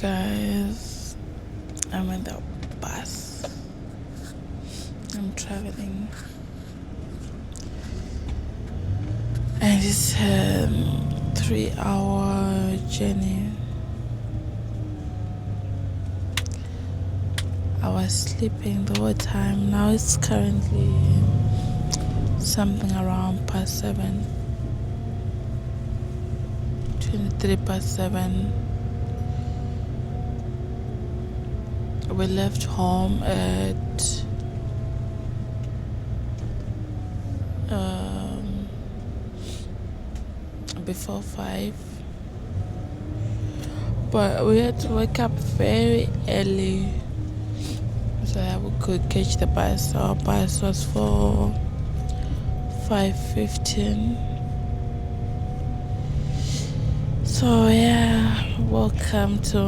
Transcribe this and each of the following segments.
guys, I'm in the bus. I'm traveling, and it's a 3-hour journey. I was sleeping the whole time. Now it's currently something around past 7, 23 past 7. We left home at before 5, but we had to wake up very early so that we could catch the bus. Our bus was for 5:15. So yeah, welcome to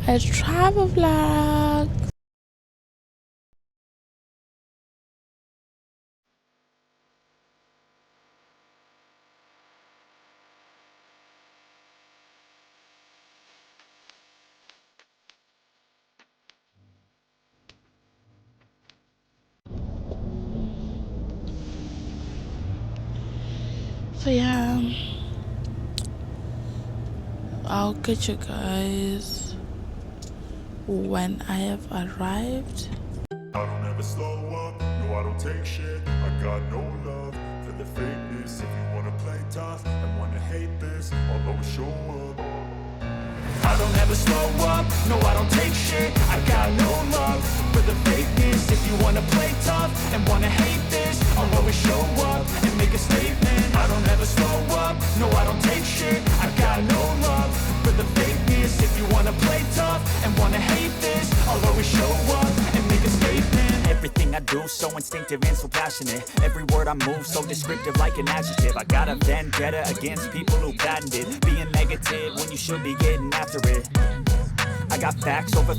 a travel vlog. So yeah, I'll catch you guys when I have arrived. I don't ever slow up, no I don't take shit. I got no love for the fakeness. If you wanna play tough and wanna hate this, I'll always show up. I don't ever slow up, no I don't take shit. I got no love for the fakeness. If you wanna play tough and wanna hate this, I'll always show up and make a statement. I don't ever slow up, no I don't take shit. I got no love for the fakeness. If you wanna play tough and wanna hate this, I'll always show up and make a statement. Everything I do so instinctive and so passionate. Every word I move so descriptive like an adjective. I got a vendetta against people who patented being negative when you should be getting after it. I got facts over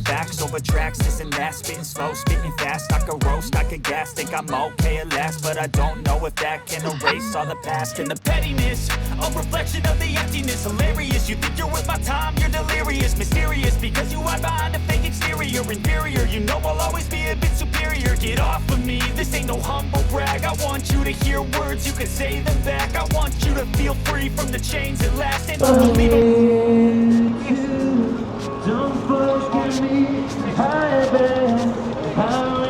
tracks, this and that. Spitting slow, spitting fast. I could roast, I could gas. Think I'm okay at last, but I don't know if that can erase all the past. And the pettiness, a reflection of the emptiness. Hilarious, you think you're worth my time, you're delirious. Mysterious, because you hide behind a fake exterior. Inferior, you know I'll always be a bit superior. Get off of me, this ain't no humble brag. I want you to hear words, you can say them back. I want you to feel free from the chains that last. And don't leave them. Don't forget me, I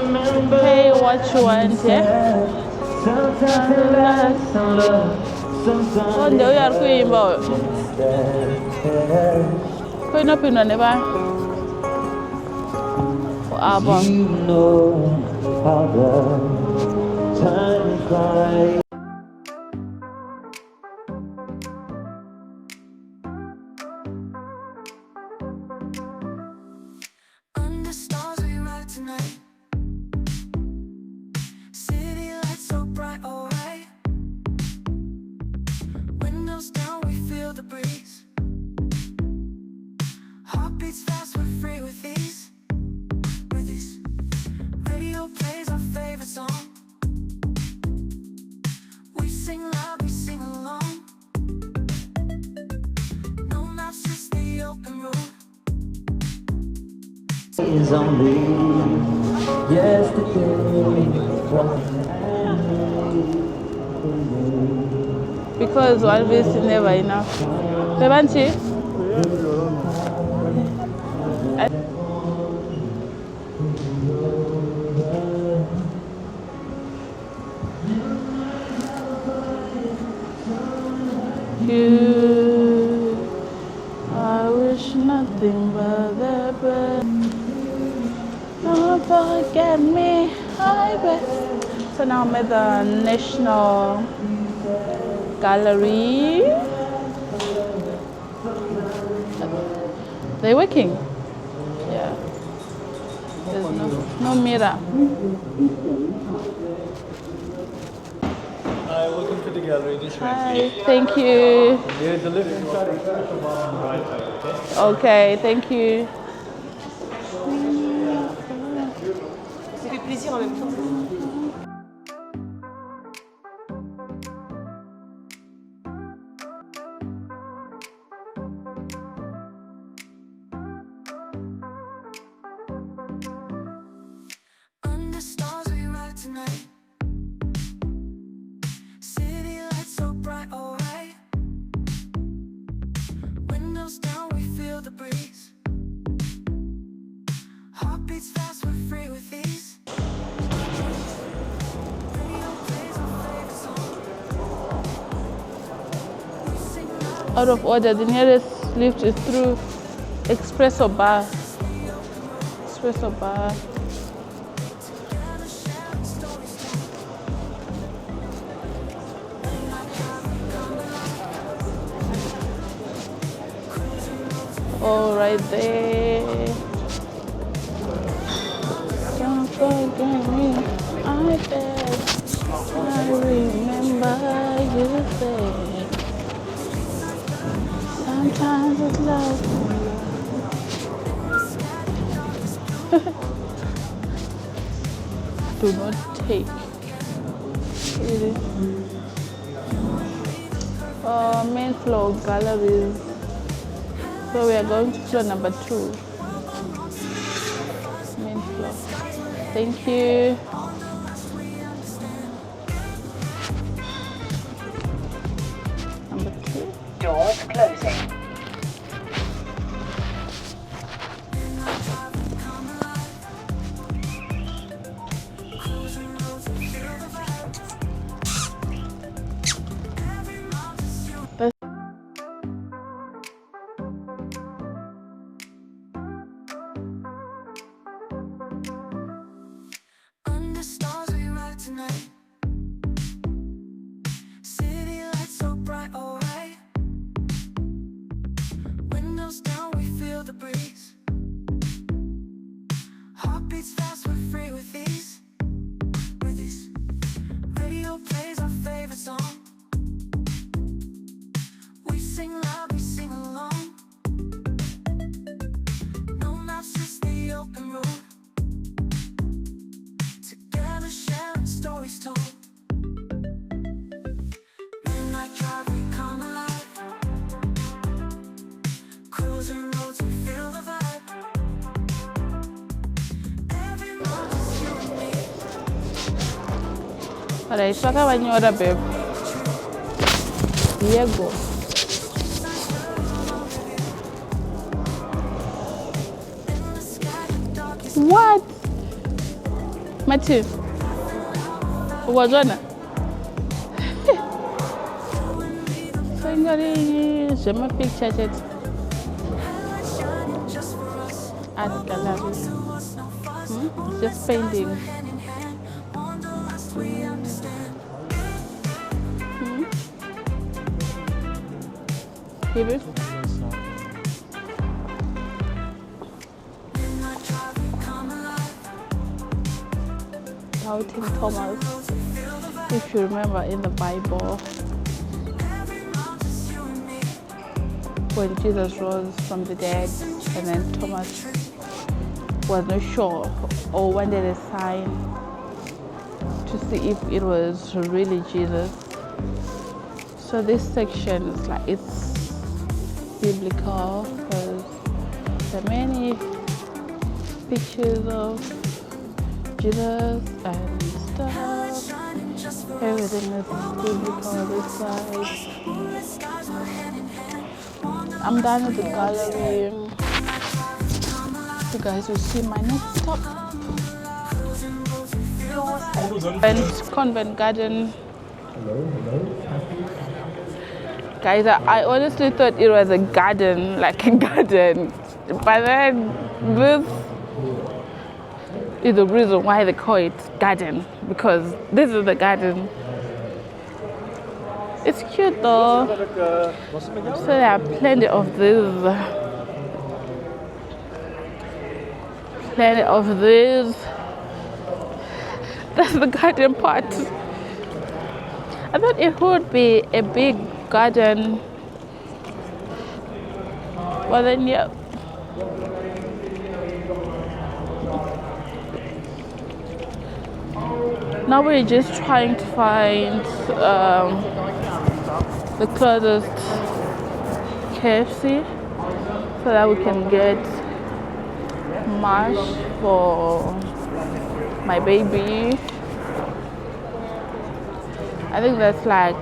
remember. Hey, what you want here? Sometimes it lasts some love, sometimes Oh, you are queen boy. Queen up in the bar. you know how the time flies. Is only yesterday. Because one visit is never enough. Levanti? You, I wish nothing but the best. Don't forget me, baby. So now I'm at the National Gallery. They're working. Yeah. There's no mirror. Hi, welcome to the gallery. This way. Hi, thank you. There's a lift inside the right side, okay? Okay, thank you. Ça fait plaisir en même temps. the breeze. Heartbeats fast, we're free with ease. Radio plays our favorite song. We sing loud. Out of order, the nearest lift is through Espresso Bar. Espresso Bar. Together sharing stories told. Oh, right there. Don't forget me. I bet. I remember you said. Sometimes it's love. Do not take. Really. Main floor galleries. So we are going to floor number 2. Main floor. Thank you. Number 2. Doors closing. Under stars we ride tonight. City lights so bright, alright. Windows down, we feel the breeze. Heartbeats fast, we're free with ease. With ease. Radio plays our favorite song. We sing loud, we sing along. No maps, just the open road. Together sharing stories told. Midnight drive, we come alive. Cruising roads, we feel the vibe. Everyone is you and me. Alright, so how many other babe? Diego. In the sky, darkest What? Matthew. Wazona. Finally, je me picture it. light shining just for us. Art gallery. To us, no fuss. Just painting. Hand in hand, wanderlust we understand. Baby. Midnight drive, we come alive. Doubting Thomas. Roads, we feel the vibe. If you remember in the Bible, Every mountain's you and me. when Jesus rose from the dead, and then Thomas was not sure or wanted a sign to see if it was really Jesus. So this section is like, it's biblical because there are many pictures of Jesus and stuff. Shining just for us. Everything is biblical this side. Moonlit skies were hand in hand. I'm done with the gallery. You guys will see my next stop. Convent Garden. Guys, I honestly thought it was a garden, like a garden. But then this is the reason why they call it garden, because this is the garden. It's cute though. So there are plenty of these. Plenty of these. That's the garden part. I thought it would be a big garden. But then, yeah. Now we're just trying to find the closest KFC so that we can get mash for my baby. I think that's like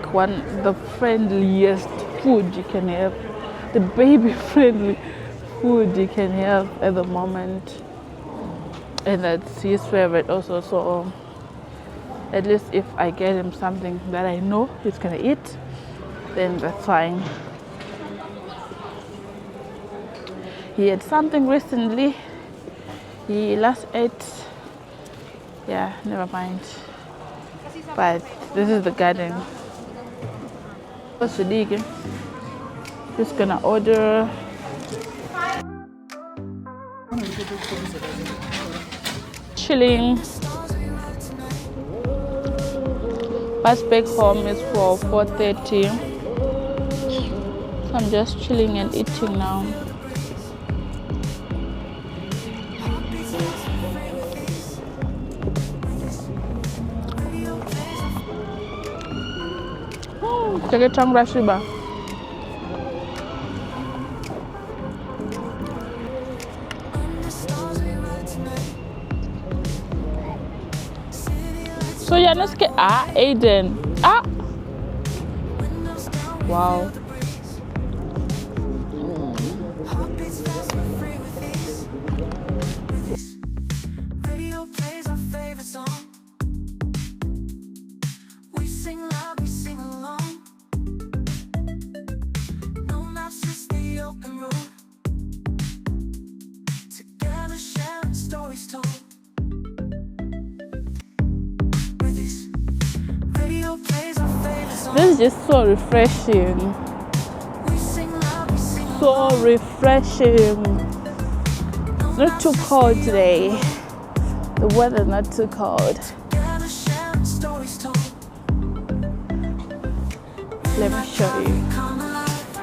the friendliest food you can have. The baby friendly food you can have at the moment, and that's his favorite also. So at least if I get him something that I know he's gonna eat, then that's fine. He had something recently. He last ate, yeah, never mind. But this is the garden. What's the dig? Just gonna order. Chilling. Bus back home is for 4:30. So I'm just chilling and eating now. Take a tongue rashiba. So you're not scared? Ah, Aiden. Ah. Wow. Radio plays our favorite song. We sing loud, we sing along. No maps, just the open road. Together sharing stories told. Radio plays our favorite song. This is just so refreshing. We sing loud, we sing So refreshing. Not too cold today. The weather's not too cold. together sharing stories told. Let me show you. Come alive.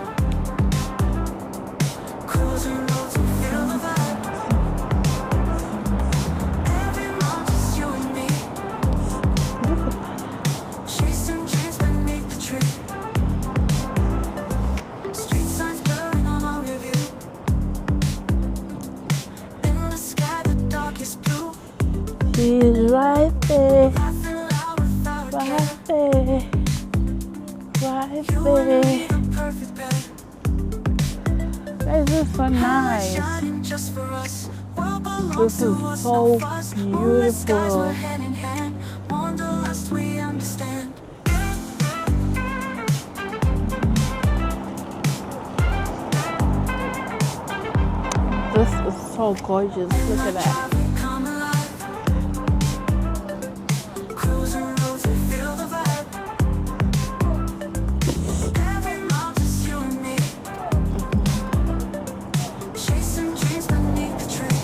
Cruising roads and feel the vibe. Every month just you and me. Chasing dreams beneath the tree. Street signs blurring on our review. In the sky, the darkest blue. She's right there, Laughing loud without a care. right there, right You and there. me, the perfect pair. This is so nice. Shining just for us. World belongs This to is us, so no fuss. Moonlit skies, beautiful. we're hand in hand. Wanderlust, we understand. This is so gorgeous. Look at that. Come alive. Cruising roads and feel the vibe. Every mile just you and me. Chasing dreams beneath the tree.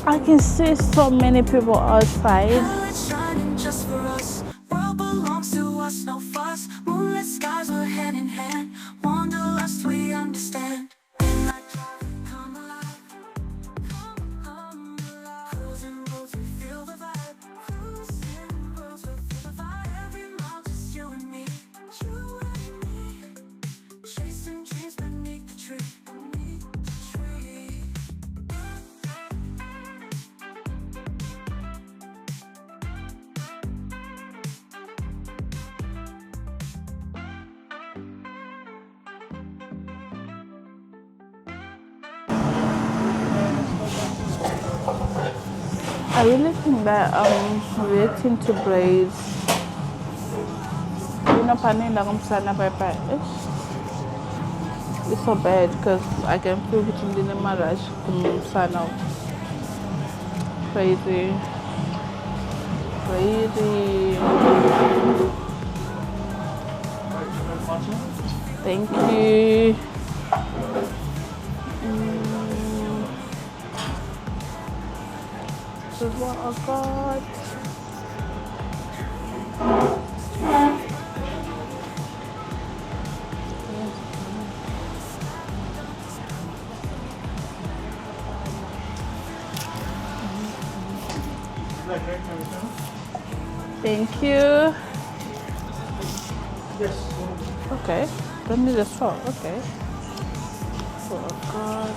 I can see so many people outside. Light shining just for us. World belongs to us, no fuss. Moonlit skies, we're hand in hand. Wanderlust, we understand. Midnight traffic, come alive. Come alive. Cruising roads, we feel the vibe. Cruising roads, we feel the vibe. Every mile, just you and me. You and me. Chasing dreams beneath the tree. Beneath the tree. I really think that reacting to braids, you know, it's so bad because I can feel between the marriage sana. Crazy. Thank you. This is what I got. Thank you. Yes. Okay. Don't need a straw. Okay. God.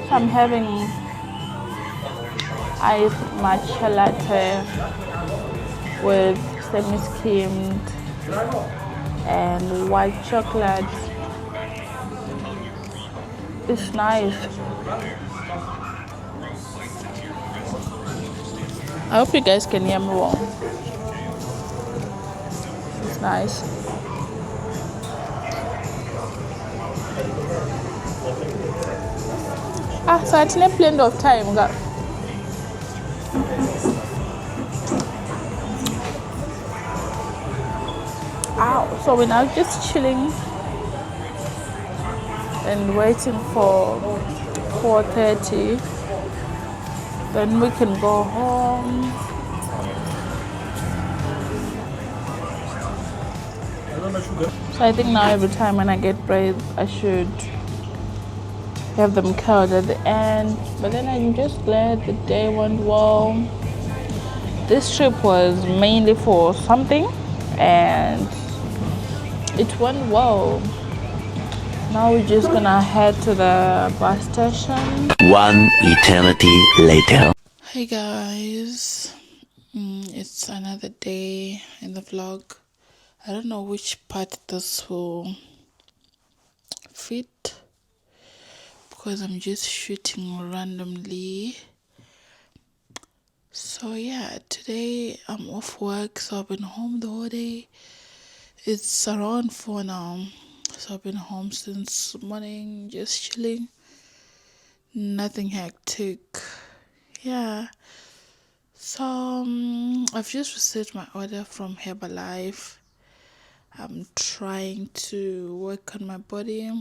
So I'm having iced matcha latte with semi-skimmed and white chocolate. It's nice. I hope you guys can hear me well. It's nice. So I didn't plenty of time. So we're now just chilling and waiting for 4:30. Then we can go home. So I think now every time when I get braids, I should have them curled at the end. But then I'm just glad the day went well. This trip was mainly for something and it went well. Now we're just gonna head to the bus station. One eternity later. Hey guys, it's another day in the vlog. I don't know which part this will fit because I'm just shooting randomly. So yeah, today I'm off work, so I've been home the whole day. It's around 4 now, so I've been home since morning, just chilling. Nothing hectic. Yeah. So I've just received my order from Herbalife. I'm trying to work on my body.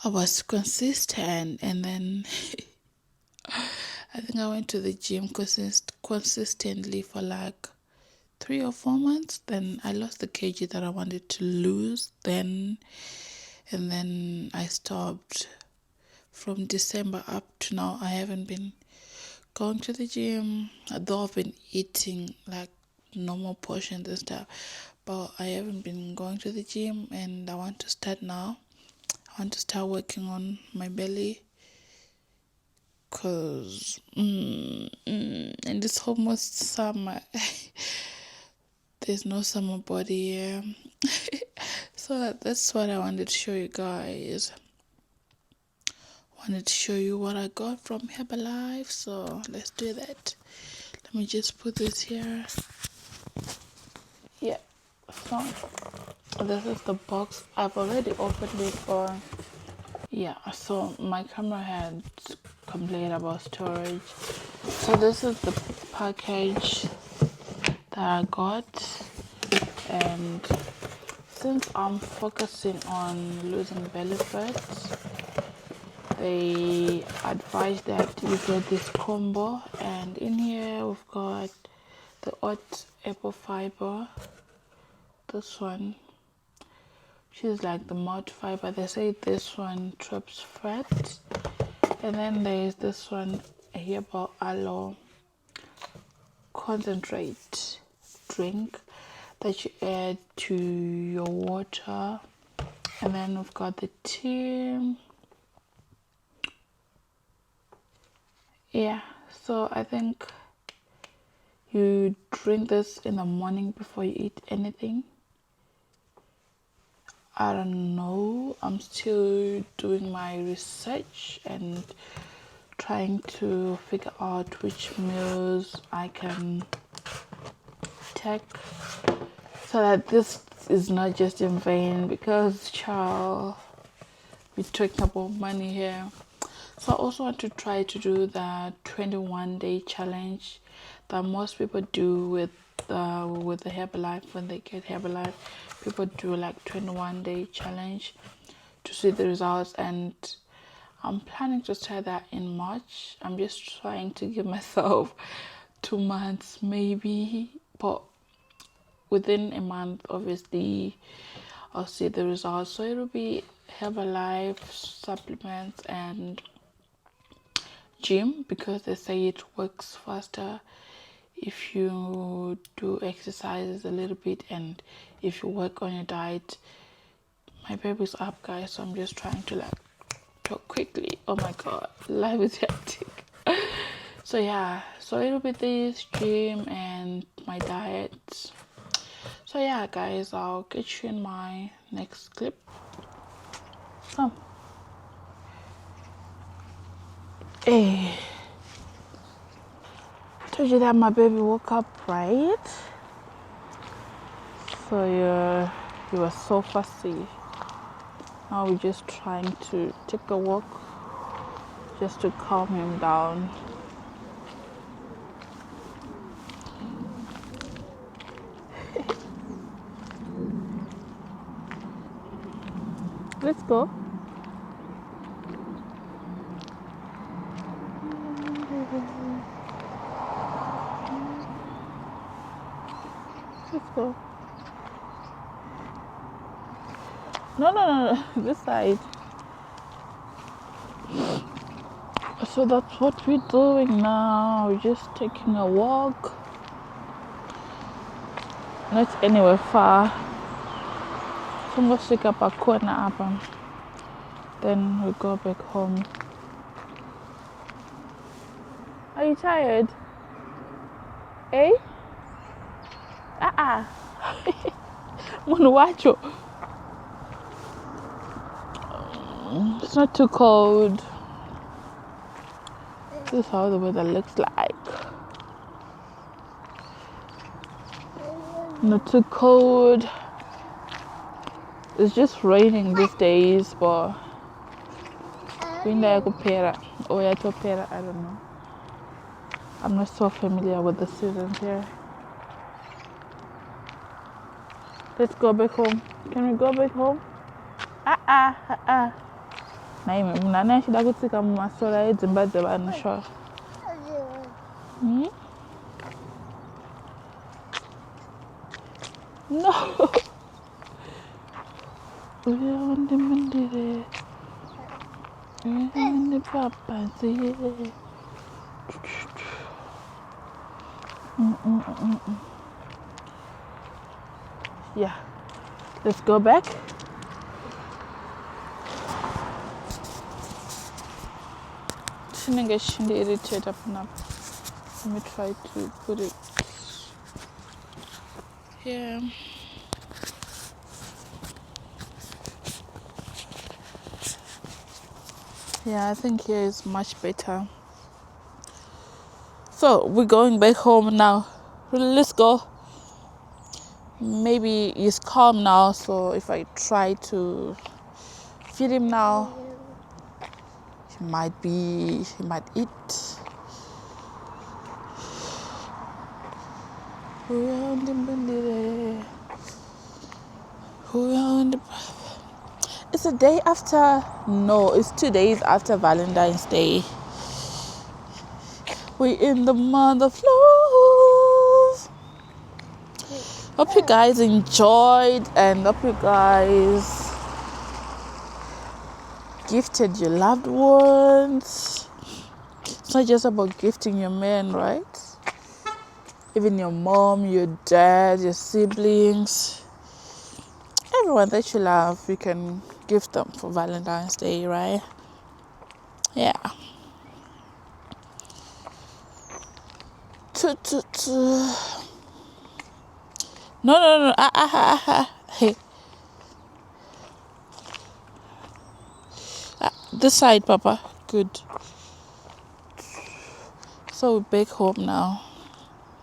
I was consistent and then I think I went to the gym consistently for like 3 or 4 months. Then I lost the kg that I wanted to lose and then I stopped. From December up to now, I haven't been going to the gym, although I've been eating like normal portions and stuff, but I haven't been going to the gym and I want to start now. I want to start working on my belly because and it's almost summer. There's no summer body here. So that's what I wanted to show you guys. Wanted to show you what I got from Herbalife, so let's do that. Let me just put this here. Yeah, so this is the box. I've already opened it, but yeah, so my camera had complained about storage. So this is the package that I got, and since I'm focusing on losing belly fat, they advise that you get this combo, and in here we've got the oat apple fiber, this one, which is like the mouth fiber. They say this one traps fat, and then there's this one, herbal aloe concentrate drink that you add to your water, and then we've got the tea. Yeah, so I think you drink this in the morning before you eat anything. I don't know, I'm still doing my research and trying to figure out which meals I can take so that this is not just in vain, because child, we're talking about money here. So I also want to try to do the 21-day challenge that most people do with the Herbalife. When they get Herbalife, people do like 21-day challenge to see the results, and I'm planning to try that in March. I'm just trying to give myself 2 months maybe, but within a month obviously I'll see the results. So it'll be Herbalife supplements and gym because they say it works faster if you do exercises a little bit and if you work on your diet. My baby's up, guys, so I'm just trying to like talk quickly. Oh my god, life is hectic. So yeah, so it'll be this gym and my diet. So yeah, guys, I'll get you in my next clip. So hey, told you that my baby woke up, right? So you were so fussy. Now we're just trying to take a walk just to calm him down. Let's go. Let's go. No, this side. So that's what we're doing now. We're just taking a walk. Not anywhere far. Then we go back home. Are you tired? Eh? Munuacho. It's not too cold. This is how the weather looks like. Not too cold. It's just raining these days, but I don't know. I'm not so familiar with the seasons here. Let's go back home. Can we go back home? Naime, mnana shida kutsika mumasora eZimbabweAN sure. No. Yeah, let's go back. Let me try to put it here. Yeah, I think here is much better. So we're going back home now. Let's go. Maybe he's calm now, so if I try to feed him now, he might eat. It's a day after, no, it's 2 days after Valentine's Day. We're in the month of love. Hope you guys enjoyed and hope you guys gifted your loved ones. It's not just about gifting your man, right? Even your mom, your dad, your siblings, everyone that you love, you can gift them for Valentine's Day, right? Yeah. No. Hey. This side, Papa. Good. So we're back home now.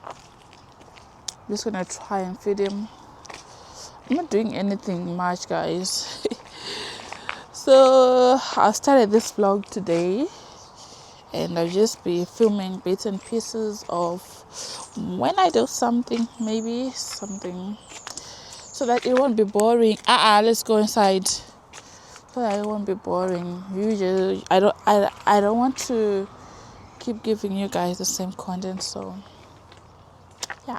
I'm just gonna try and feed him. I'm not doing anything much, guys. So I started this vlog today and I'll just be filming bits and pieces of when I do something, maybe something, so that it won't be boring. Let's go inside. So that it won't be boring. I don't want to keep giving you guys the same content, so yeah.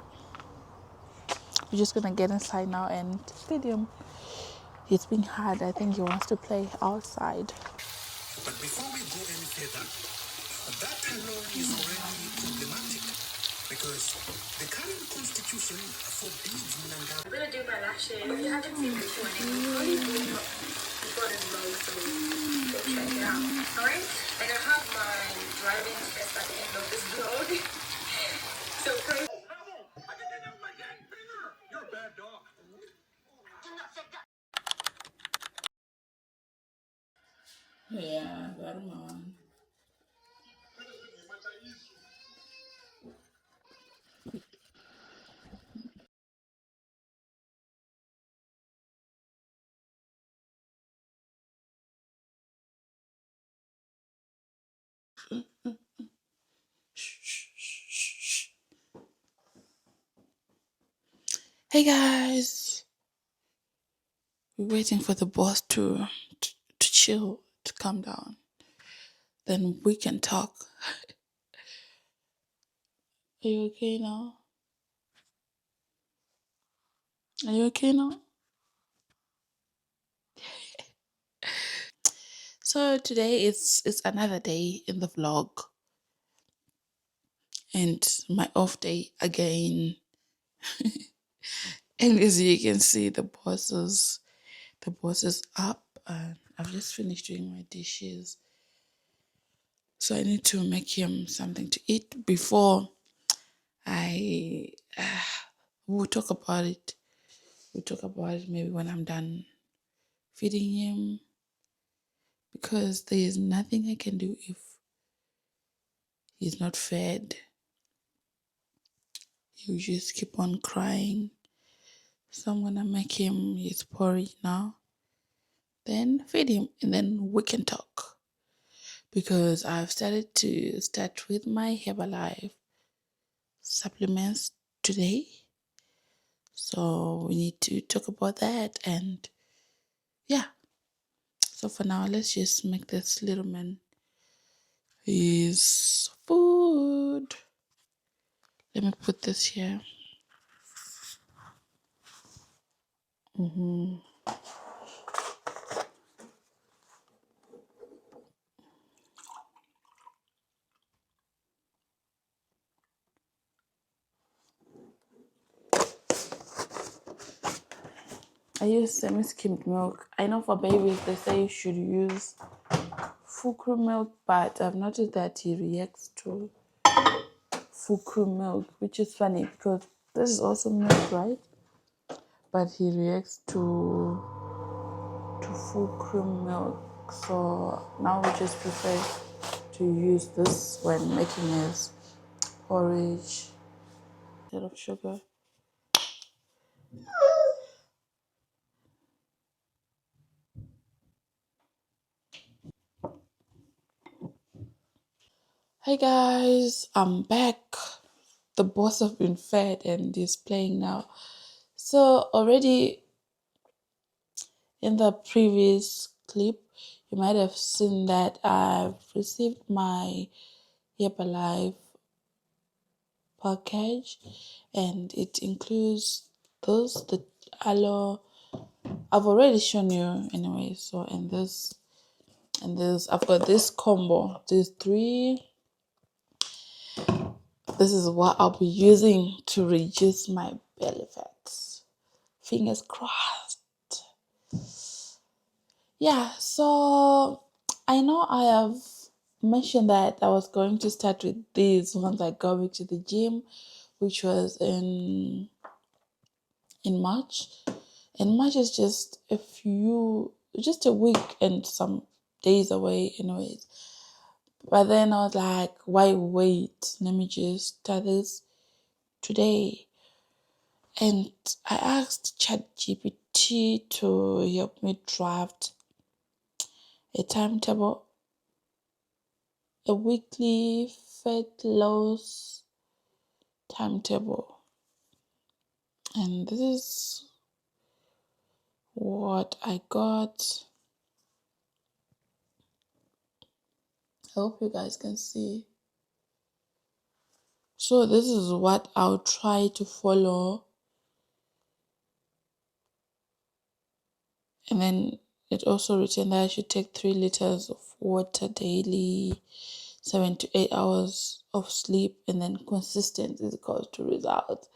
We're just gonna get inside now and feed him. It's been hard. I think he wants to play outside. But before we go any further, that alone is already problematic because the current constitution forbids Nanga. I'm gonna do my lashes. If you haven't seen this one, it's already been gotten low, so go check it out. Alright? And I have my driving test at the end of this vlog. So crazy. You're a bad dog. Yeah, that one. Hey guys, we're waiting for the boss to chill, to calm down. Then we can talk. Are you okay now? Are you okay now? So today it's another day in the vlog and my off day again. And as you can see, the boss is up and I've just finished doing my dishes. So I need to make him something to eat before I we'll talk about it. We'll talk about it maybe when I'm done feeding him, because there is nothing I can do if he's not fed. He'll just keep on crying. So I'm gonna make him his porridge now, then feed him, and then we can talk. Because I've start with my Herbalife supplements today. So we need to talk about that, and yeah. So for now, let's just make this little man his food. Let me put this here. I use semi-skimmed milk. I know for babies they say you should use full cream milk, but I've noticed that he reacts to full cream milk, which is funny because this is also milk, right? But he reacts to full cream milk. So now we just prefer to use this when making his porridge instead of sugar. Hey guys, I'm back. The boss have been fed and is playing now. So already in the previous clip, you might have seen that I've received my Herbalife package, and it includes the aloe. I've already shown you anyway. So in this I've got this combo, these three. This is what I'll be using to reduce my belly fats. Fingers crossed. Yeah, so I know I have mentioned that I was going to start with these once I go back to the gym, which was in March. And March is just a week and some days away anyways. But then I was like, why wait? Let me just start this today. And I asked ChatGPT to help me draft a timetable, a weekly fat loss timetable. And this is what I got. I hope you guys can see. So this is what I'll try to follow. And then it also written that I should take 3 liters of water daily. 7 to 8 hours of sleep, and then consistency is equal to results.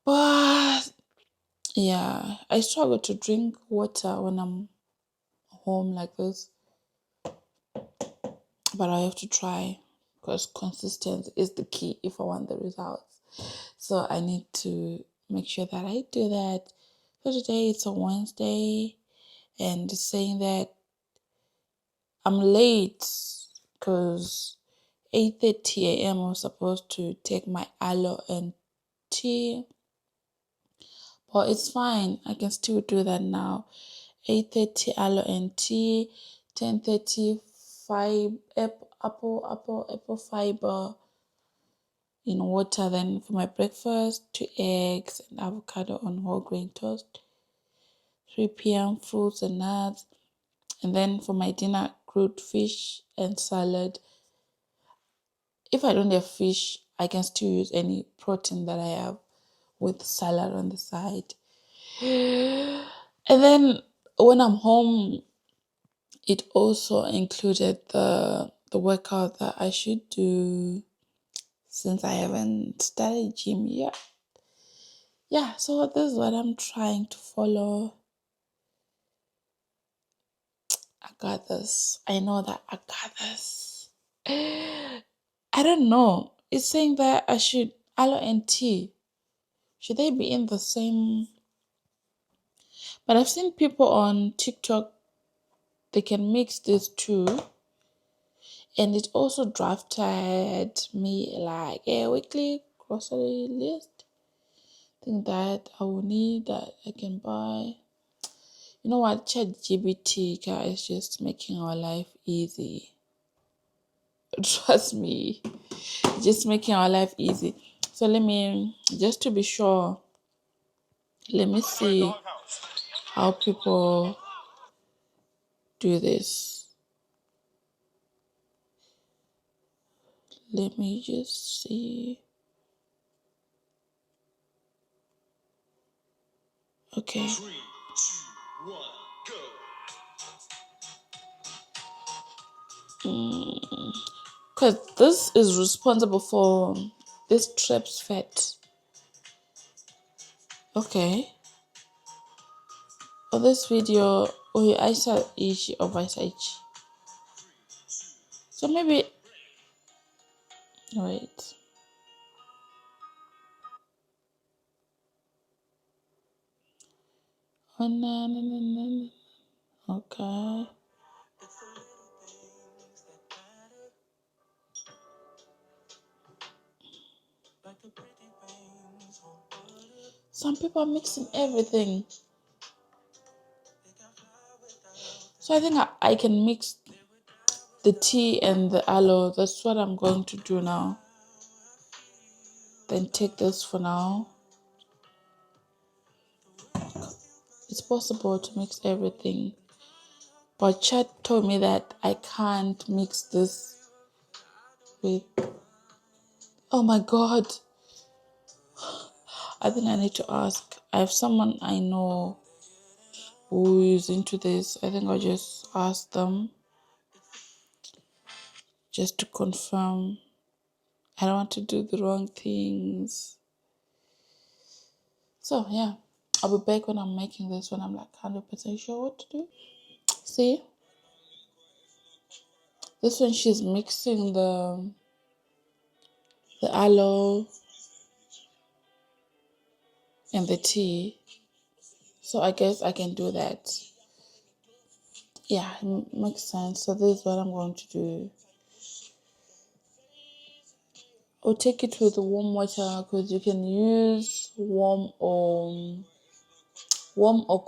But yeah, I struggle to drink water when I'm home like this, but I have to try because consistency is the key if I want the results. So I need to make sure that I do that. So today it's a Wednesday, and saying that I'm late because 8:30 a.m. I was supposed to take my aloe and tea, but it's fine. I can still do that now. 8:30 aloe and tea, 10:30 apple fiber in water. Then for my breakfast, 2 eggs and avocado on whole grain toast. 3 p.m. fruits and nuts. And then for my dinner, grilled fish and salad. If I don't have fish, I can still use any protein that I have with salad on the side. And then when I'm home, it also included the workout that I should do since I haven't started gym yet. Yeah, so this is what I'm trying to follow. I got this. I know that I got this. I don't know. It's saying that I should aloe and tea. Should they be in the same? But I've seen people on TikTok, they can mix these two. And it also drafted me like a weekly grocery list. Thing that I will need that I can buy. You know what? ChatGPT is just making our life easy. Trust me, just making our life easy. So let me, just to be sure, let me see how people do this. Let me just see. Okay. 3, 2, 1, go. Because this is responsible for this traps fat. Okay. For this video, I saw each of us each. So maybe, wait. Oh, no. Okay. Some people are mixing everything. So I think I can mix the tea and the aloe. That's what I'm going to do now. Then take this for now. It's possible to mix everything. But chat told me that I can't mix this with... Oh my God. I think I need to ask. I have someone I know who is into this. I think I'll just ask them just to confirm. I don't want to do the wrong things. So yeah, I'll be back when I'm making this, when I'm like 100% sure what to do. See? This one she's mixing the aloe and the tea. So I guess I can do that. Yeah, it makes sense. So this is what I'm going to do. Or take it with warm water, because you can use warm or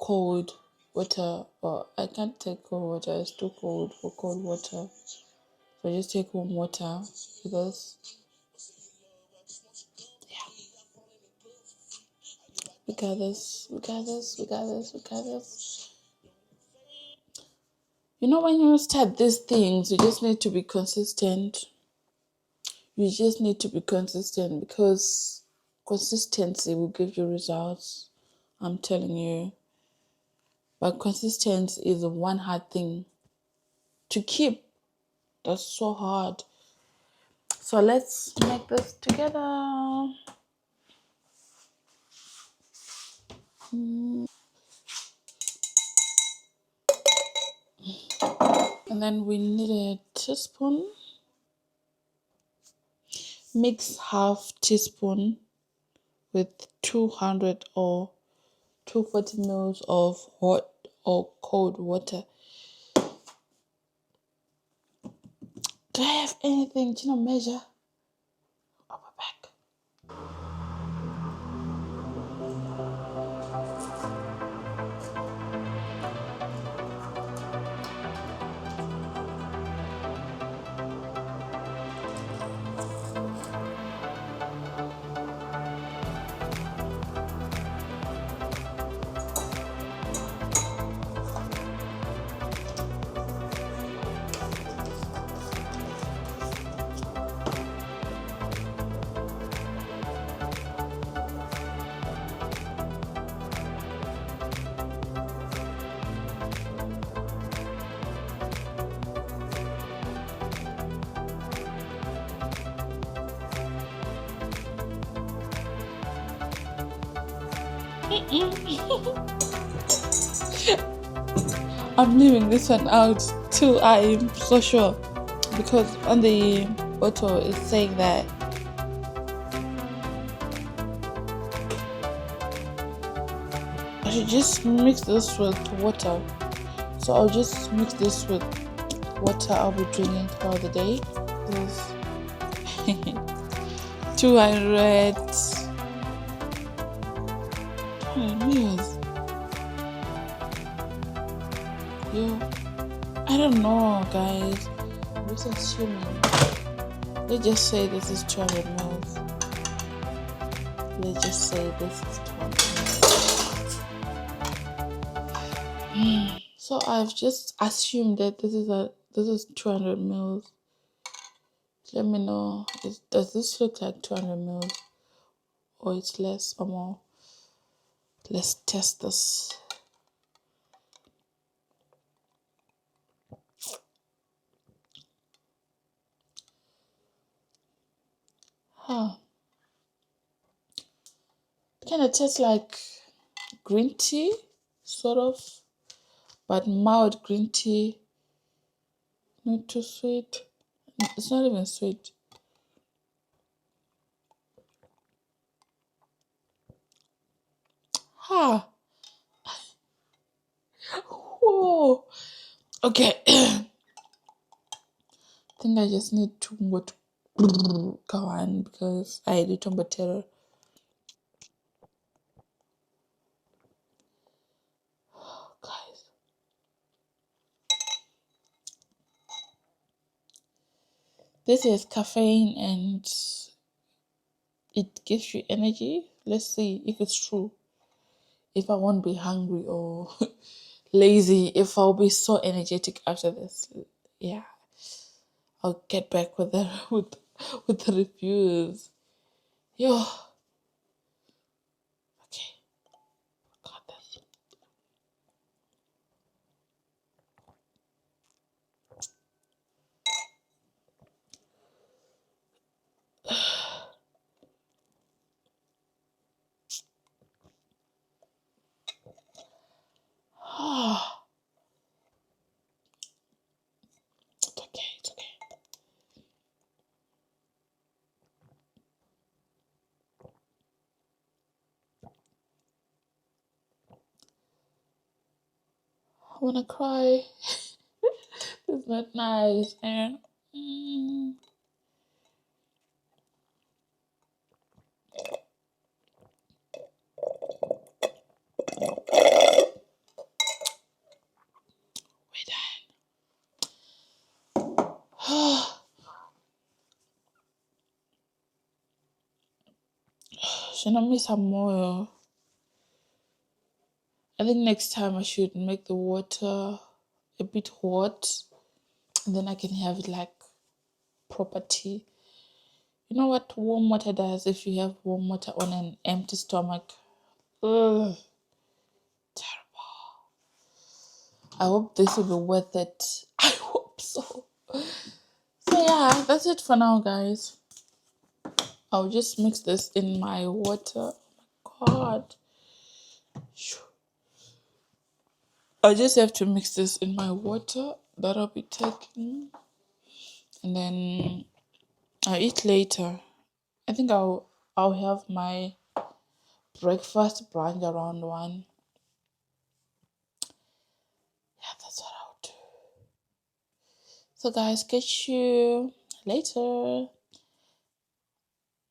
cold water. But I can't take cold water. It's too cold for cold water. So just take warm water, because we got this. You know, when you start these things, you just need to be consistent. Because consistency will give you results. I'm telling you. But consistency is one hard thing to keep. That's so hard. So let's make this together. And then we need a teaspoon. Mix half teaspoon with 200 or 240 ml of hot or cold water. Do I have anything to measure? I'll be back. I'm leaving this one out too, I'm so sure, because on the bottle it's saying that I should just mix this with water. So I'll just mix this with water I'll be drinking throughout the day. This 200 mils. Yo, I don't know, guys. I'm just assuming. Let's just say this is 200 mils. Let's just say this is 200 mils. So I've just assumed that this is 200 mils. Let me know. Does this look like 200 mils, or it's less or more? Let's test this. Huh. Kind of tastes like green tea, sort of, but mild green tea. Not too sweet. It's not even sweet. Ha! Whoa! Okay. I think I just need to go on because I did potato. Guys. This is caffeine and it gives you energy. Let's see if it's true. If I won't be hungry or lazy, if I'll be so energetic after this. Yeah. I'll get back with the with the reviews. Yo. Okay. Got this. It's okay, it's okay. I wanna cry. It's not nice. And we're done. Should I make some more? I think next time I should make the water a bit hot, and then I can have it like proper tea. You know what warm water does if you have warm water on an empty stomach? Ugh, terrible. I hope this will be worth it. I hope so. So So yeah, that's it for now, guys. I'll just mix this in my water. Oh my God. I just have to mix this in my water that I'll be taking, and then I'll eat later. I think I'll have my breakfast brunch around 1. Yeah, that's what I'll do. So guys, catch you later.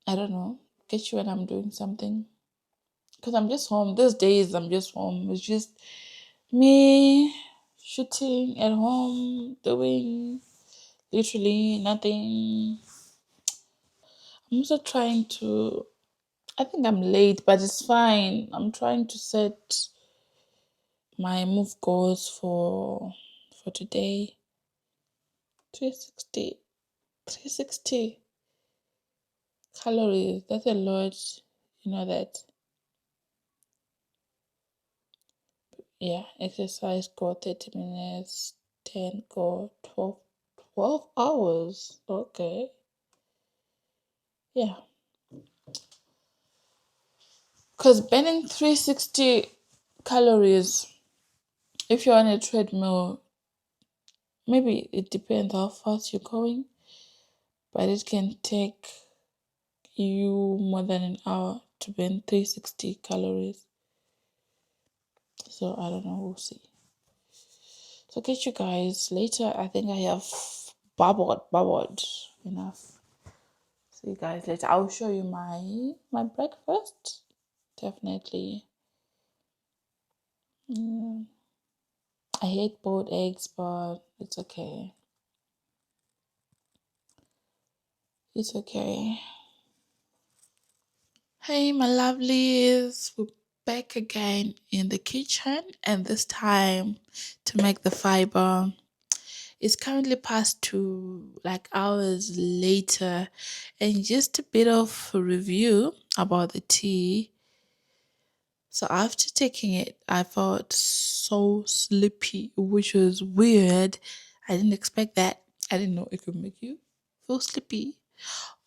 I don't know. Catch you when I'm doing something. Because I'm just home. These days I'm just home. It's just me shooting at home, doing literally nothing. I'm also trying to, I think I'm late, but it's fine. I'm trying to set my move goals for today. 360 360 calories. That's a lot. You know that. Yeah, exercise go 30 minutes, 10 go 12 hours. Okay. Yeah. Because burning 360 calories, if you're on a treadmill, maybe it depends how fast you're going, but it can take you more than an hour to burn 360 calories. So I don't know, we'll see. So catch you guys later. I think I have babbled enough. See you guys later. I'll show you my breakfast. Definitely. I hate boiled eggs, but it's okay. It's okay. Hey, my lovelies. We're back again in the kitchen, and this time to make the fiber. It's currently past 2 hours later, and just a bit of a review about the tea. So after taking it, I felt so sleepy, which was weird. I didn't expect that. I didn't know it could make you feel sleepy.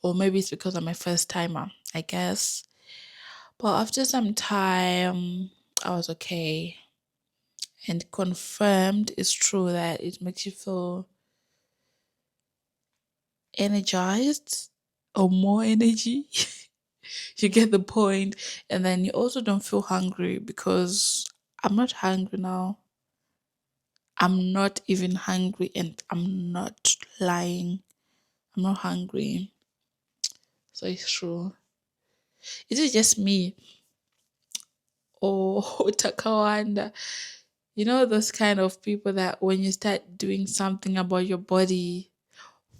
Or maybe it's because I'm a first timer, I guess. But after some time, I was okay. And confirmed it's true that it makes you feel energized or more energy. You get the point. And then you also don't feel hungry because I'm not hungry now. I'm not even hungry, and I'm not lying. I'm not hungry. So it's true. Is it just me? Or Takawanda? You know those kind of people that when you start doing something about your body,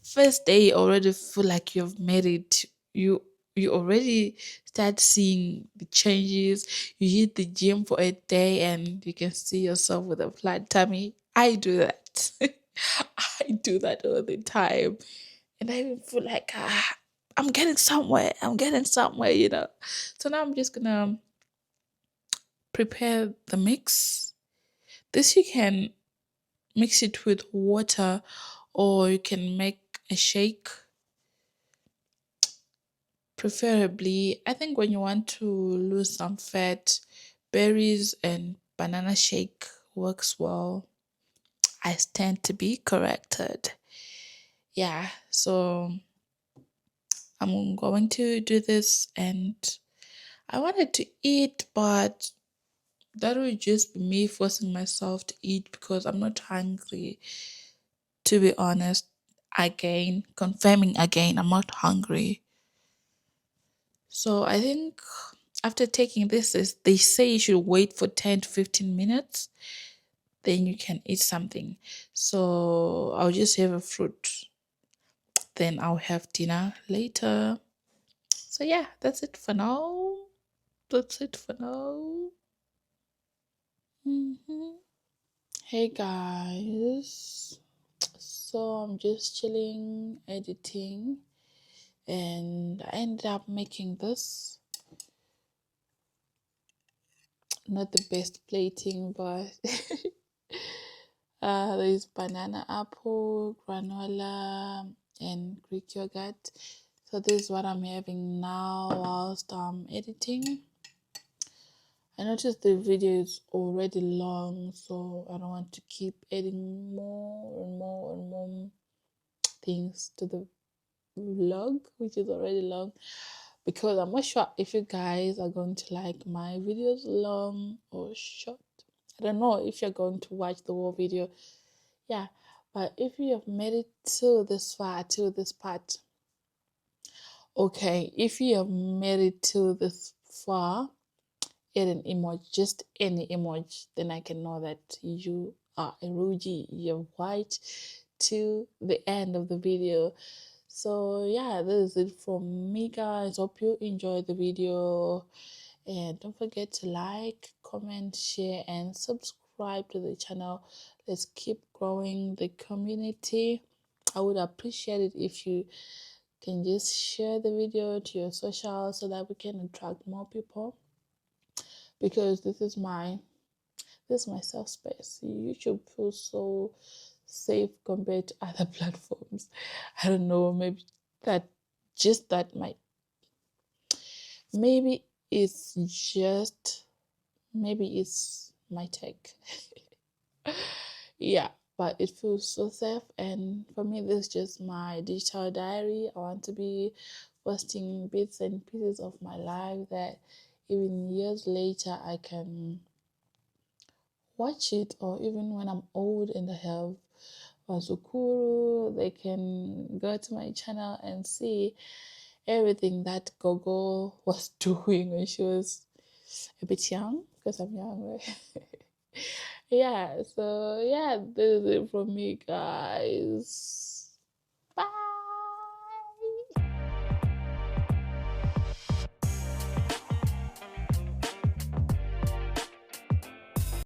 first day you already feel like you've made it. You already start seeing the changes. You hit the gym for a day and you can see yourself with a flat tummy. I do that. I do that all the time. And I even feel like I'm getting somewhere. I'm getting somewhere. So now I'm just gonna prepare the mix. This you can mix it with water, or you can make a shake. Preferably, I think when you want to lose some fat, berries and banana shake works well. I stand to be corrected. Yeah, so I'm going to do this, and I wanted to eat, but that would just be me forcing myself to eat because I'm not hungry. To be honest, again, confirming again, I'm not hungry. So I think after taking this, they say you should wait for 10 to 15 minutes, then you can eat something. So I'll just have a fruit, then I'll have dinner later. So yeah, that's it for now. That's it for now. Mhm. Hey guys. So I'm just chilling, editing, and I ended up making this. Not the best plating, but there's banana apple, granola, and Greek yogurt. So this is what I'm having now whilst I'm editing. I noticed the video is already long, so I don't want to keep adding more and more and more things to the vlog, which is already long, because I'm not sure if you guys are going to like my videos long or short. I don't know if you're going to watch the whole video. Yeah, but if you have made it to this far, to this part, okay, if you have made it to this far, add an emoji, just any emoji, then I can know that you are a Ruji, you've watched to the end of the video. So yeah, this is it from me, guys. Hope you enjoyed the video, and don't forget to like, comment, share, and subscribe to the channel. Let's keep growing the community. I would appreciate it if you can just share the video to your socials so that we can attract more people, because this is my safe space. YouTube feels so safe compared to other platforms. I don't know, maybe that might, maybe it's just, maybe it's my tech. Yeah, but it feels so safe, and for me this is just my digital diary. I want to be posting bits and pieces of my life that even years later I can watch it, or even when I'm old and I have Wazukuru, they can go to my channel and see everything that Gogo was doing when she was a bit young, because I'm young, right? Yeah, so yeah, this is it from me, guys.